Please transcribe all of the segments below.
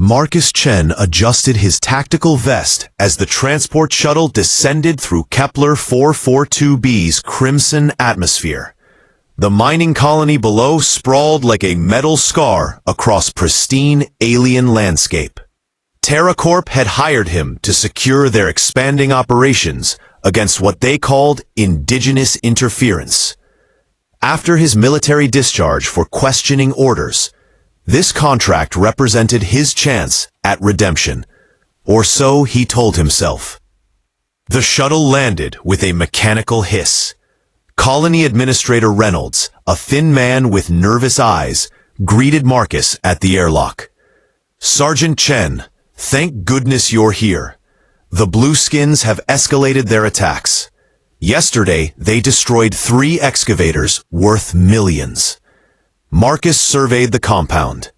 Marcus Chen adjusted his tactical vest as the transport shuttle descended through Kepler 442b's crimson atmosphere. The mining colony below sprawled like a metal scar across pristine alien landscape. TerraCorp had hired him to secure their expanding operations against what they called indigenous interference. After his military discharge for questioning orders, this contract represented his chance at redemption, or so he told himself. The shuttle landed with a mechanical hiss. Colony Administrator Reynolds, a thin man with nervous eyes, greeted Marcus at the airlock. "Sergeant Chen, thank goodness you're here. The Blueskins have escalated their attacks. Yesterday, they destroyed 3 excavators worth millions." Marcus surveyed the compound.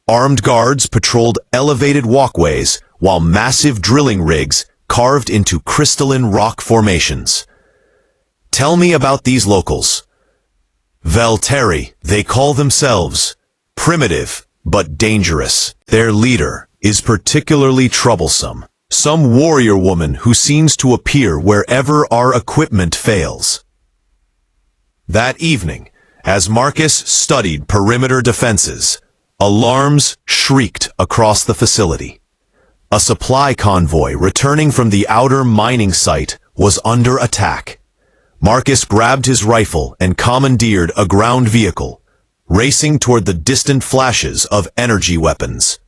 Armed guards patrolled elevated walkways, while massive drilling rigs carved into crystalline rock formations. "Tell me about these locals." "Valtteri, they call themselves. Primitive, but dangerous. Their leader is particularly troublesome. Some warrior woman who seems to appear wherever our equipment fails." That evening, as Marcus studied perimeter defenses, alarms shrieked across the facility. A supply convoy returning from the outer mining site was under attack. Marcus grabbed his rifle and commandeered a ground vehicle, racing toward the distant flashes of energy weapons.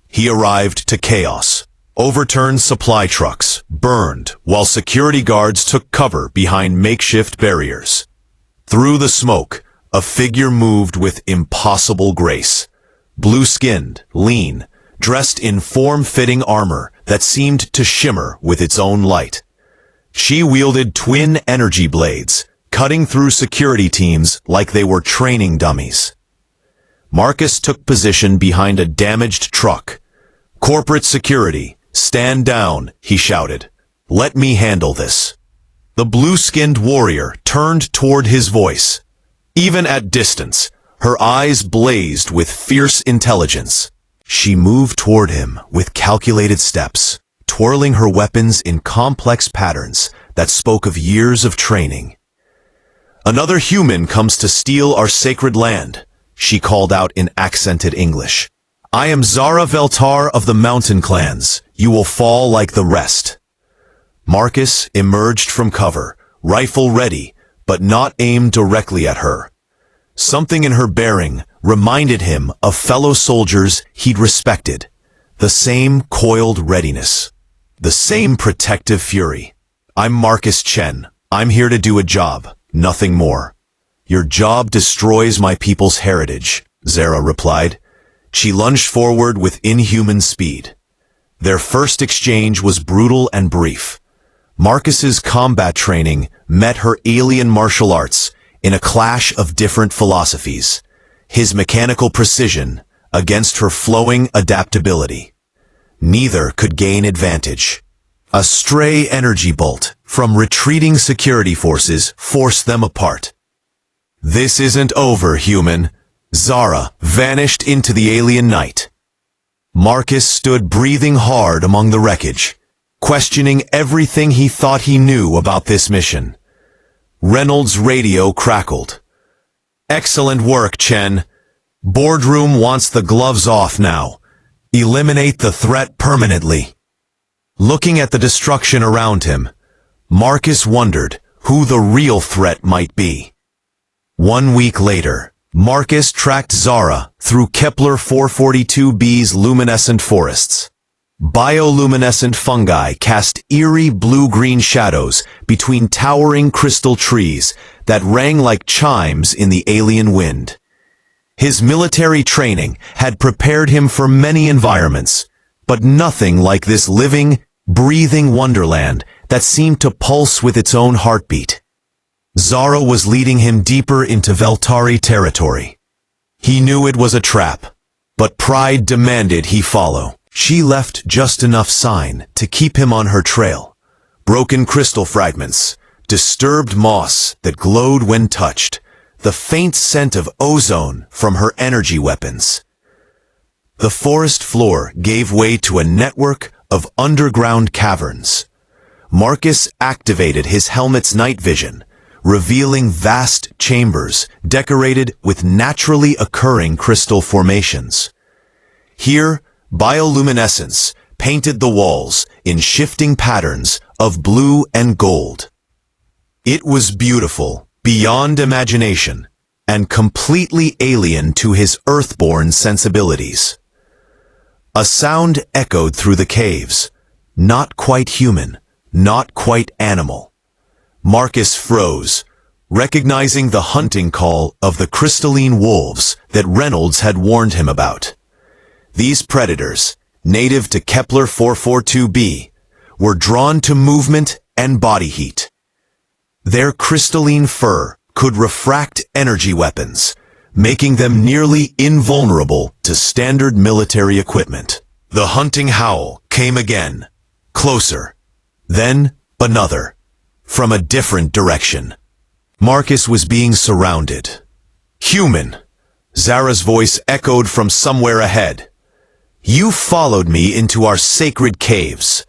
He arrived to chaos. Overturned supply trucks burned while security guards took cover behind makeshift barriers. Through the smoke, a figure moved with impossible grace. Blue-skinned, lean, dressed in form-fitting armor that seemed to shimmer with its own light. She wielded twin energy blades, cutting through security teams like they were training dummies. Marcus took position behind a damaged truck. "Corporate security, stand down," he shouted. "Let me handle this." The blue-skinned warrior turned toward his voice. Even at distance, her eyes blazed with fierce intelligence. She moved toward him with calculated steps, twirling her weapons in complex patterns that spoke of years of training. "Another human comes to steal our sacred land," she called out in accented English. "I am Zara Veltar of the Mountain Clans. You will fall like the rest." Marcus emerged from cover, rifle ready, but not aimed directly at her. Something in her bearing reminded him of fellow soldiers he'd respected. The same coiled readiness. The same protective fury. "I'm Marcus Chen. I'm here to do a job, nothing more." "Your job destroys my people's heritage," Zara replied. She lunged forward with inhuman speed. Their first exchange was brutal and brief. Marcus's combat training met her alien martial arts in a clash of different philosophies. His mechanical precision against her flowing adaptability. Neither could gain advantage. A stray energy bolt from retreating security forces forced them apart. "This isn't over, human." Zara vanished into the alien night. Marcus stood breathing hard among the wreckage, questioning everything he thought he knew about this mission. Reynolds' radio crackled. "Excellent work, Chen. Boardroom wants the gloves off now. Eliminate the threat permanently." Looking at the destruction around him, Marcus wondered who the real threat might be. 1 week later, Marcus tracked Zara through Kepler 442b's luminescent forests. Bioluminescent fungi cast eerie blue-green shadows between towering crystal trees that rang like chimes in the alien wind. His military training had prepared him for many environments, but nothing like this living, breathing wonderland that seemed to pulse with its own heartbeat. Zara was leading him deeper into Veltari territory. He knew it was a trap, but pride demanded he follow. She left just enough sign to keep him on her trail. Broken crystal fragments, disturbed moss that glowed when touched, the faint scent of ozone from her energy weapons. The forest floor gave way to a network of underground caverns. Marcus activated his helmet's night vision, revealing vast chambers decorated with naturally occurring crystal formations. Here, bioluminescence painted the walls in shifting patterns of blue and gold. It was beautiful, beyond imagination, and completely alien to his earthborn sensibilities. A sound echoed through the caves, not quite human, not quite animal. Marcus froze, recognizing the hunting call of the crystalline wolves that Reynolds had warned him about. These predators, native to Kepler 442b, were drawn to movement and body heat. Their crystalline fur could refract energy weapons, making them nearly invulnerable to standard military equipment. The hunting howl came again, closer, then another, from a different direction. Marcus was being surrounded. Human, Zara's voice echoed from somewhere ahead. You followed me into our sacred caves.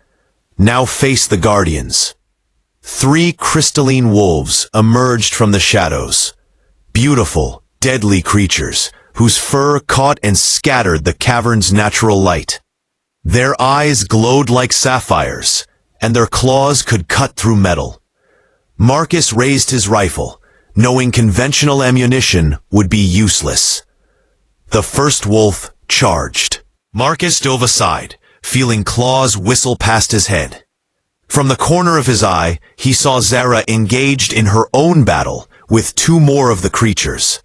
Now face the Guardians. 3 crystalline wolves emerged from the shadows. Beautiful, deadly creatures whose fur caught and scattered the cavern's natural light. Their eyes glowed like sapphires, and their claws could cut through metal. Marcus raised his rifle, knowing conventional ammunition would be useless. The first wolf charged. Marcus dove aside, feeling claws whistle past his head. From the corner of his eye, he saw Zara engaged in her own battle with 2 more of the creatures.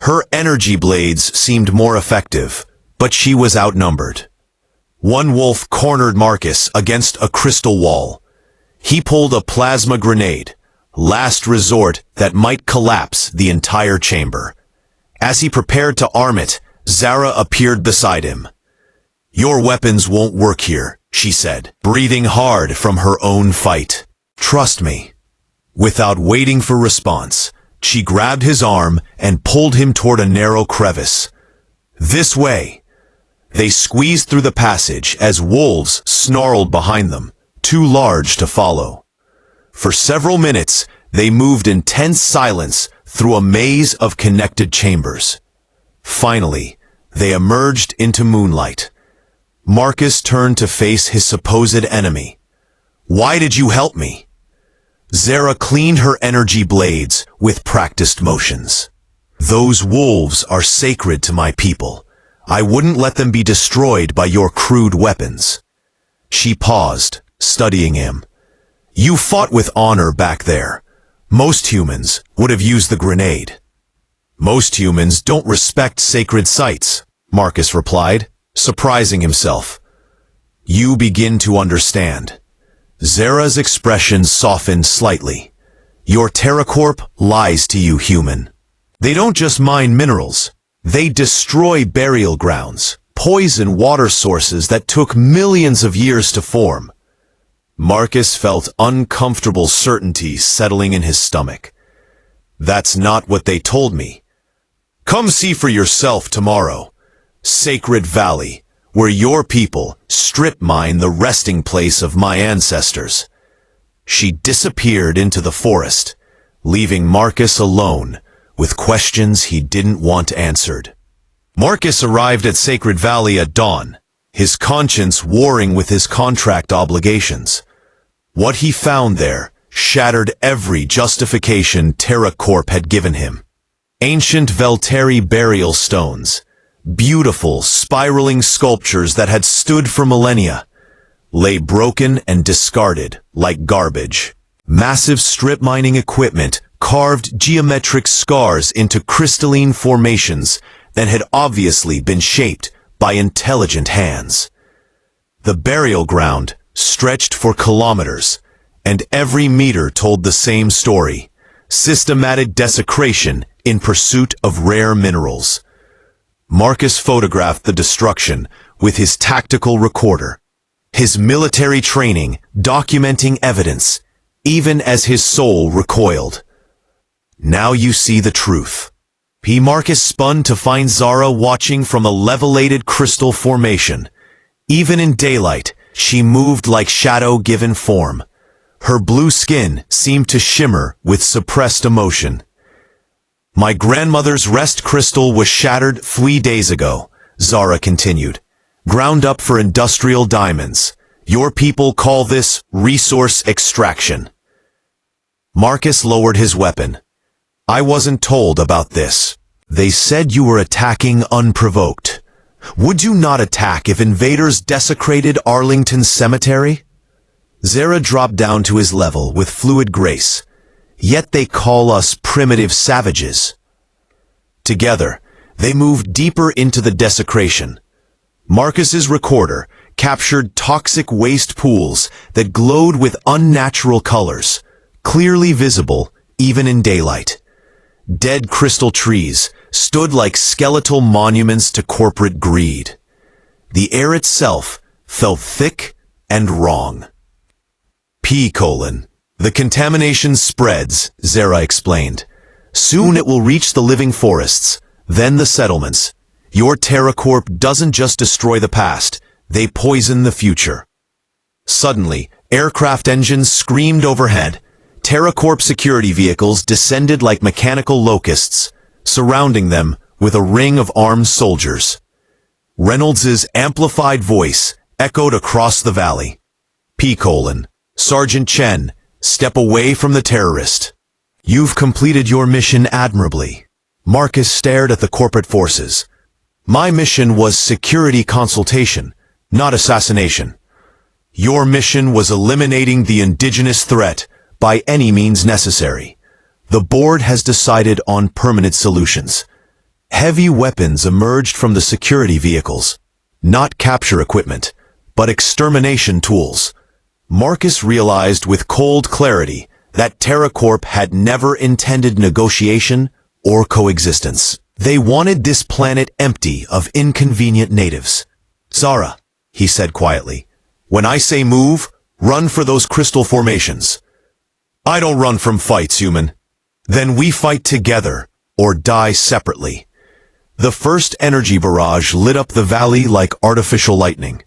Her energy blades seemed more effective, but she was outnumbered. One wolf cornered Marcus against a crystal wall. He pulled a plasma grenade, last resort that might collapse the entire chamber. As he prepared to arm it, Zara appeared beside him. Your weapons won't work here, she said, breathing hard from her own fight. Trust me. Without waiting for response, she grabbed his arm and pulled him toward a narrow crevice. This way. They squeezed through the passage as wolves snarled behind them, too large to follow. For several minutes, they moved in tense silence through a maze of connected chambers. Finally, they emerged into moonlight. Marcus turned to face his supposed enemy. Why did you help me? Zara cleaned her energy blades with practiced motions. Those wolves are sacred to my people. I wouldn't let them be destroyed by your crude weapons. She paused, studying him. You fought with honor back there. Most humans would have used the grenade. Most humans don't respect sacred sites, Marcus replied, surprising himself. You begin to understand. Zara's expression softened slightly. Your TerraCorp lies to you, human. They don't just mine minerals. They destroy burial grounds, poison water sources that took millions of years to form. Marcus felt uncomfortable certainty settling in his stomach. That's not what they told me. Come see for yourself tomorrow. Sacred Valley, where your people strip mine the resting place of my ancestors. She disappeared into the forest, leaving Marcus alone with questions he didn't want answered. Marcus arrived at Sacred Valley at dawn, his conscience warring with his contract obligations. What he found there shattered every justification TerraCorp had given him. Ancient Velteri burial stones, beautiful, spiraling sculptures that had stood for millennia, lay broken and discarded like garbage. Massive strip mining equipment carved geometric scars into crystalline formations that had obviously been shaped by intelligent hands. The burial ground stretched for kilometers, and every meter told the same story: systematic desecration in pursuit of rare minerals. Marcus photographed the destruction with his tactical recorder, his military training documenting evidence, even as his soul recoiled. Now you see the truth. P. Marcus spun to find Zara watching from a levelated crystal formation. Even in daylight, she moved like shadow given form. Her blue skin seemed to shimmer with suppressed emotion. My grandmother's rest crystal was shattered 3 days ago, Zara continued. Ground up for industrial diamonds. Your people call this resource extraction. Marcus lowered his weapon. I wasn't told about this. They said you were attacking unprovoked. Would you not attack if invaders desecrated Arlington's cemetery? Zara dropped down to his level with fluid grace. Yet they call us primitive savages. Together, they moved deeper into the desecration. Marcus's recorder captured toxic waste pools that glowed with unnatural colors, clearly visible even in daylight. Dead crystal trees stood like skeletal monuments to corporate greed. The air itself felt thick and wrong. The contamination spreads, Zara explained. Soon it will reach the living forests, then the settlements. Your TerraCorp doesn't just destroy the past, they poison the future. Suddenly, aircraft engines screamed overhead. TerraCorp security vehicles descended like mechanical locusts, surrounding them with a ring of armed soldiers. Reynolds's amplified voice echoed across the valley. Sergeant Chen, step away from the terrorist. You've completed your mission admirably. Marcus stared at the corporate forces. My mission was security consultation, not assassination. Your mission was eliminating the indigenous threat by any means necessary. The board has decided on permanent solutions. Heavy weapons emerged from the security vehicles, not capture equipment, but extermination tools. Marcus realized with cold clarity that TerraCorp had never intended negotiation or coexistence. They wanted this planet empty of inconvenient natives. Zara, he said quietly, when I say move, run for those crystal formations. I don't run from fights, human. Then we fight together or die separately. The first energy barrage lit up the valley like artificial lightning.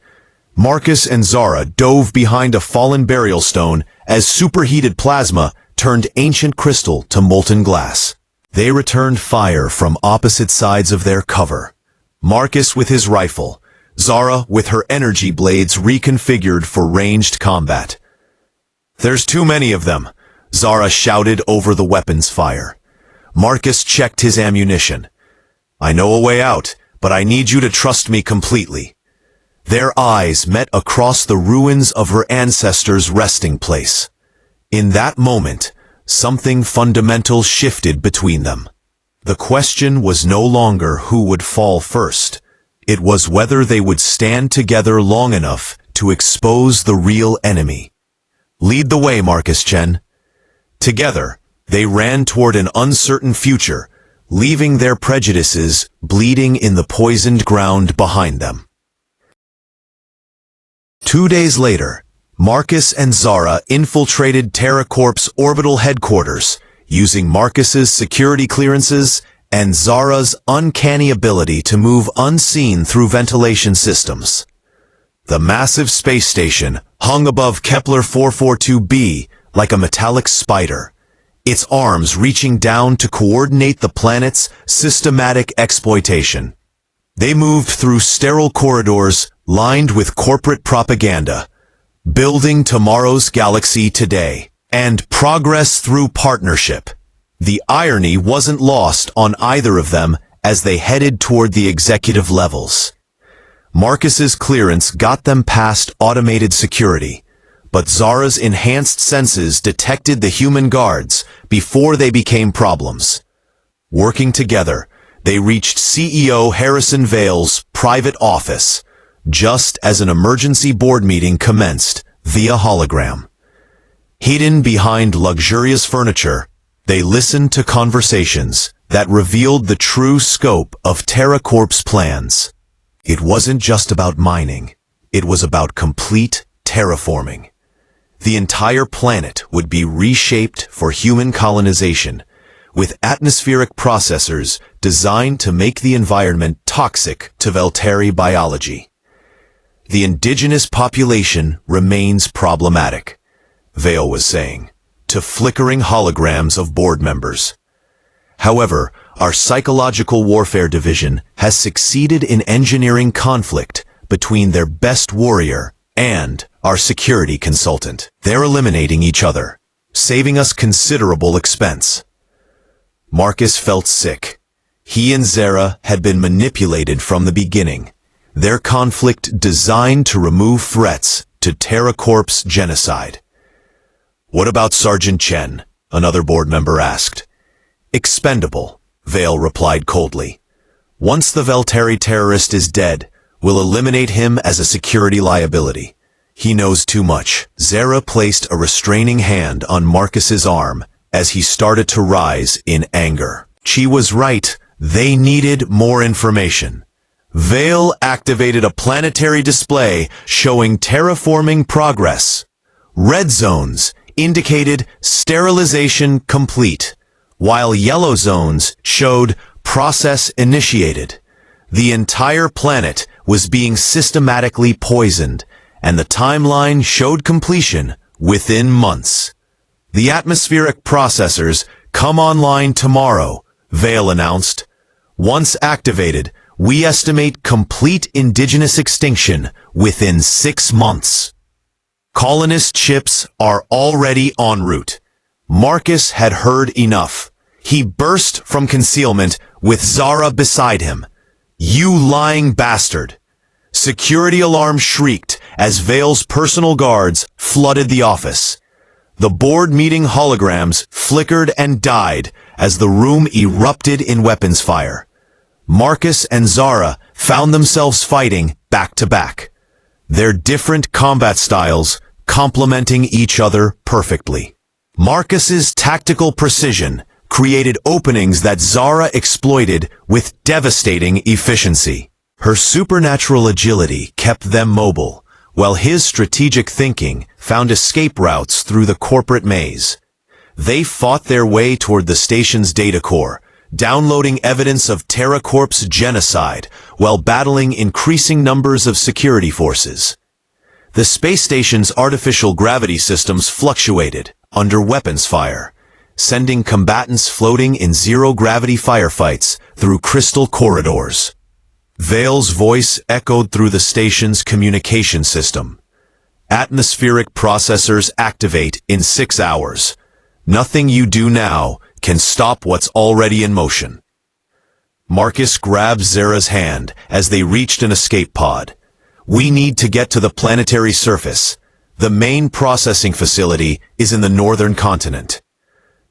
Marcus and Zara dove behind a fallen burial stone as superheated plasma turned ancient crystal to molten glass. They returned fire from opposite sides of their cover. Marcus with his rifle, Zara with her energy blades reconfigured for ranged combat. There's too many of them, Zara shouted over the weapon's fire. Marcus checked his ammunition. I know a way out, but I need you to trust me completely. Their eyes met across the ruins of her ancestors' resting place. In that moment, something fundamental shifted between them. The question was no longer who would fall first. It was whether they would stand together long enough to expose the real enemy. Lead the way, Marcus Chen. Together, they ran toward an uncertain future, leaving their prejudices bleeding in the poisoned ground behind them. 2 days later, Marcus and Zara infiltrated TerraCorp's orbital headquarters, using Marcus's security clearances and Zara's uncanny ability to move unseen through ventilation systems. The massive space station hung above Kepler 442b like a metallic spider, its arms reaching down to coordinate the planet's systematic exploitation. They moved through sterile corridors lined with corporate propaganda, building tomorrow's galaxy today, and progress through partnership. The irony wasn't lost on either of them as they headed toward the executive levels. Marcus's clearance got them past automated security, but Zara's enhanced senses detected the human guards before they became problems. Working together, they reached CEO Harrison Vale's private office, just as an emergency board meeting commenced via hologram. Hidden behind luxurious furniture, they listened to conversations that revealed the true scope of TerraCorp's plans. It wasn't just about mining, it was about complete terraforming. The entire planet would be reshaped for human colonization, with atmospheric processors designed to make the environment toxic to Veltari biology. The indigenous population remains problematic, Vale was saying, to flickering holograms of board members. However, our psychological warfare division has succeeded in engineering conflict between their best warrior and our security consultant. They're eliminating each other, saving us considerable expense. Marcus felt sick. He and Zara had been manipulated from the beginning. Their conflict designed to remove threats to TerraCorp's genocide. What about Sergeant Chen? Another board member asked. Expendable, Vale replied coldly. Once the Veltari terrorist is dead, we'll eliminate him as a security liability. He knows too much. Zara placed a restraining hand on Marcus's arm as he started to rise in anger. She was right. They needed more information. Vale activated a planetary display showing terraforming progress. Red zones indicated sterilization complete, while yellow zones showed process initiated. The entire planet was being systematically poisoned, and the timeline showed completion within months. The atmospheric processors come online tomorrow, Vale announced. Once activated, we estimate complete indigenous extinction within 6 months. Colonist ships are already en route. Marcus had heard enough. He burst from concealment with Zara beside him. You lying bastard! Security alarm shrieked as Vale's personal guards flooded the office. The board meeting holograms flickered and died as the room erupted in weapons fire. Marcus and Zara found themselves fighting back to back, their different combat styles complementing each other perfectly. Marcus's tactical precision created openings that Zara exploited with devastating efficiency. Her supernatural agility kept them mobile, while his strategic thinking found escape routes through the corporate maze. They fought their way toward the station's data core, downloading evidence of TerraCorp's genocide while battling increasing numbers of security forces. The space station's artificial gravity systems fluctuated under weapons fire, sending combatants floating in zero-gravity firefights through crystal corridors. Vale's voice echoed through the station's communication system. Atmospheric processors activate in 6 hours. Nothing you do now can stop what's already in motion. Marcus grabbed Zara's hand as they reached an escape pod. We need to get to the planetary surface. The main processing facility is in the northern continent.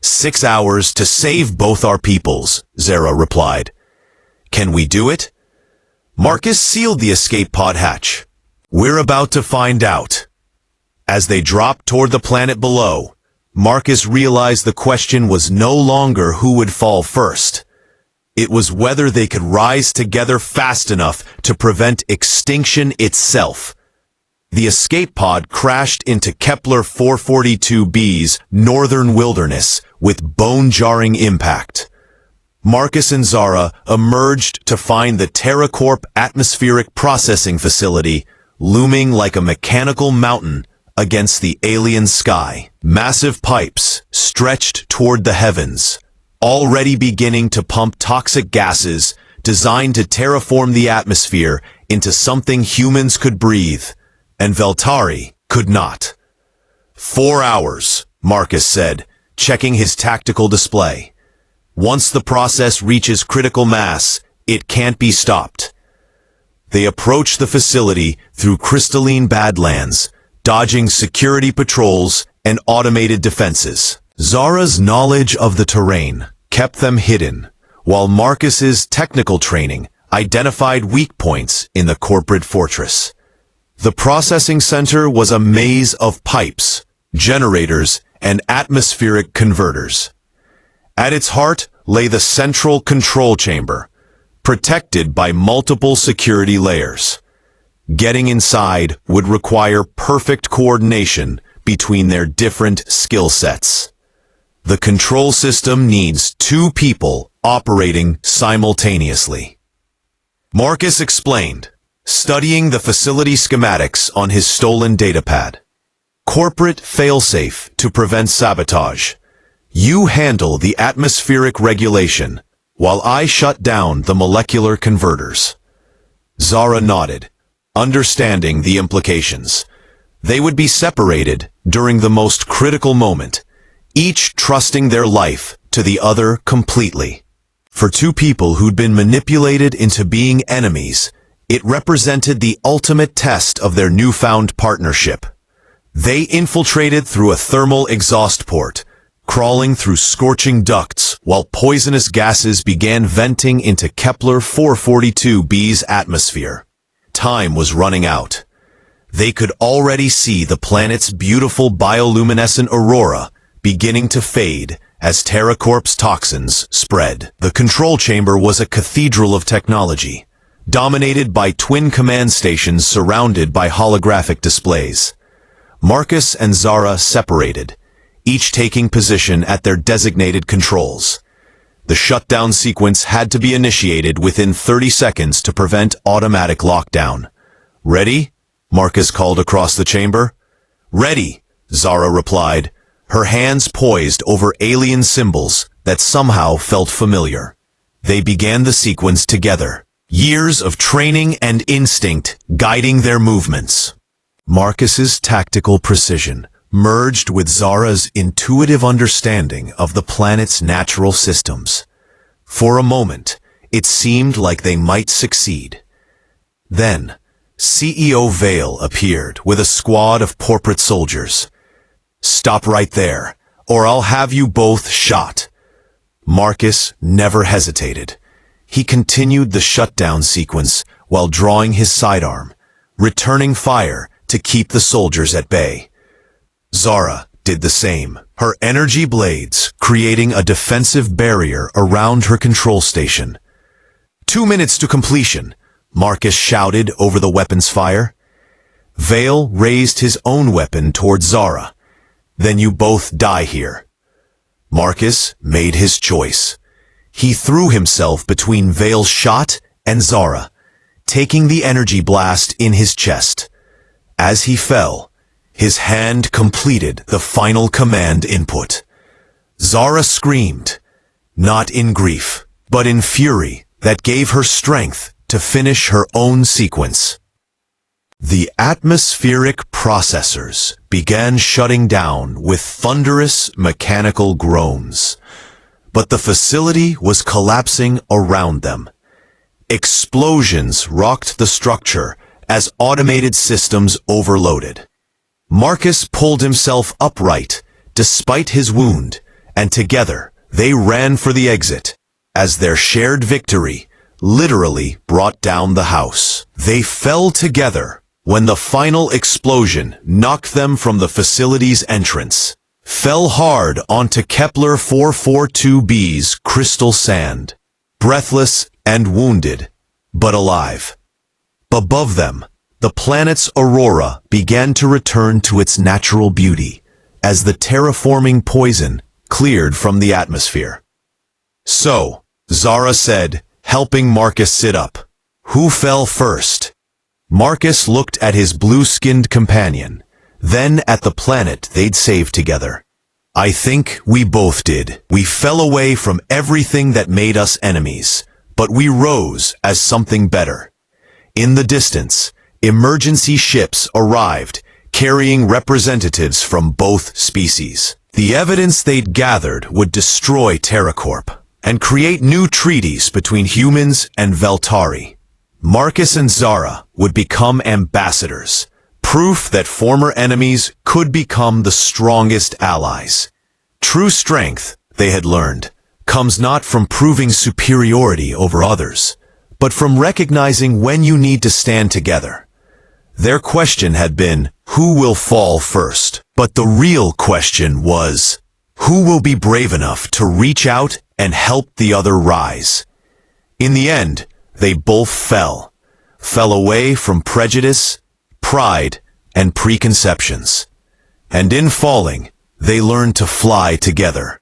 6 hours to save both our peoples, Zara replied. Can we do it? Marcus sealed the escape pod hatch. We're about to find out. As they dropped toward the planet below, Marcus realized the question was no longer who would fall first. It was whether they could rise together fast enough to prevent extinction itself. The escape pod crashed into Kepler 442b's northern wilderness with bone-jarring impact. Marcus and Zara emerged to find the TerraCorp atmospheric processing facility looming like a mechanical mountain against the alien sky. Massive pipes stretched toward the heavens, already beginning to pump toxic gases designed to terraform the atmosphere into something humans could breathe, and Veltari could not. 4 hours, Marcus said, checking his tactical display. Once the process reaches critical mass, it can't be stopped. They approached the facility through crystalline badlands, dodging security patrols and automated defenses. Zara's knowledge of the terrain kept them hidden, while Marcus's technical training identified weak points in the corporate fortress. The processing center was a maze of pipes, generators, and atmospheric converters. At its heart lay the central control chamber, protected by multiple security layers. Getting inside would require perfect coordination between their different skill sets. The control system needs 2 people operating simultaneously. Marcus explained, studying the facility schematics on his stolen datapad. Corporate failsafe to prevent sabotage. You handle the atmospheric regulation, while I shut down the molecular converters. Zara nodded, understanding the implications. They would be separated during the most critical moment, each trusting their life to the other completely. For two people who'd been manipulated into being enemies, it represented the ultimate test of their newfound partnership. They infiltrated through a thermal exhaust port, crawling through scorching ducts while poisonous gases began venting into Kepler 442b's atmosphere. Time was running out. They could already see the planet's beautiful bioluminescent aurora beginning to fade as TerraCorp's toxins spread. The control chamber was a cathedral of technology, dominated by twin command stations surrounded by holographic displays. Marcus and Zara separated, each taking position at their designated controls. The shutdown sequence had to be initiated within 30 seconds to prevent automatic lockdown. Ready? Marcus called across the chamber. Ready, Zara replied, her hands poised over alien symbols that somehow felt familiar. They began the sequence together, years of training and instinct guiding their movements. Marcus's tactical precision merged with Zara's intuitive understanding of the planet's natural systems. For a moment, it seemed like they might succeed. Then, CEO Vale appeared with a squad of corporate soldiers. "Stop right there, or I'll have you both shot." Marcus never hesitated. He continued the shutdown sequence while drawing his sidearm, returning fire to keep the soldiers at bay. Zara did the same, her energy blades creating a defensive barrier around her control station. 2 minutes to completion, Marcus shouted over the weapon's fire. Vale raised his own weapon toward Zara. "Then you both die here." Marcus made his choice. He threw himself between Vale's shot and Zara, taking the energy blast in his chest. As he fell, his hand completed the final command input. Zara screamed, not in grief, but in fury that gave her strength to finish her own sequence. The atmospheric processors began shutting down with thunderous mechanical groans, but the facility was collapsing around them. Explosions rocked the structure as automated systems overloaded. Marcus pulled himself upright despite his wound, and together they ran for the exit as their shared victory literally brought down the house. They fell together when the final explosion knocked them from the facility's entrance, fell hard onto Kepler 442b's crystal sand, breathless and wounded, but alive. Above them, the planet's aurora began to return to its natural beauty as the terraforming poison cleared from the atmosphere. "So," Zara said, helping Marcus sit up, "who fell first?" Marcus looked at his blue-skinned companion, then at the planet they'd saved together. "I think we both did. We fell away from everything that made us enemies, but we rose as something better." In the distance, emergency ships arrived, carrying representatives from both species. The evidence they'd gathered would destroy TerraCorp and create new treaties between humans and Veltari. Marcus and Zara would become ambassadors, proof that former enemies could become the strongest allies. True strength, they had learned, comes not from proving superiority over others, but from recognizing when you need to stand together. Their question had been, who will fall first? But the real question was, who will be brave enough to reach out and help the other rise? In the end, they both fell away from prejudice, pride, and preconceptions. And in falling, they learned to fly together.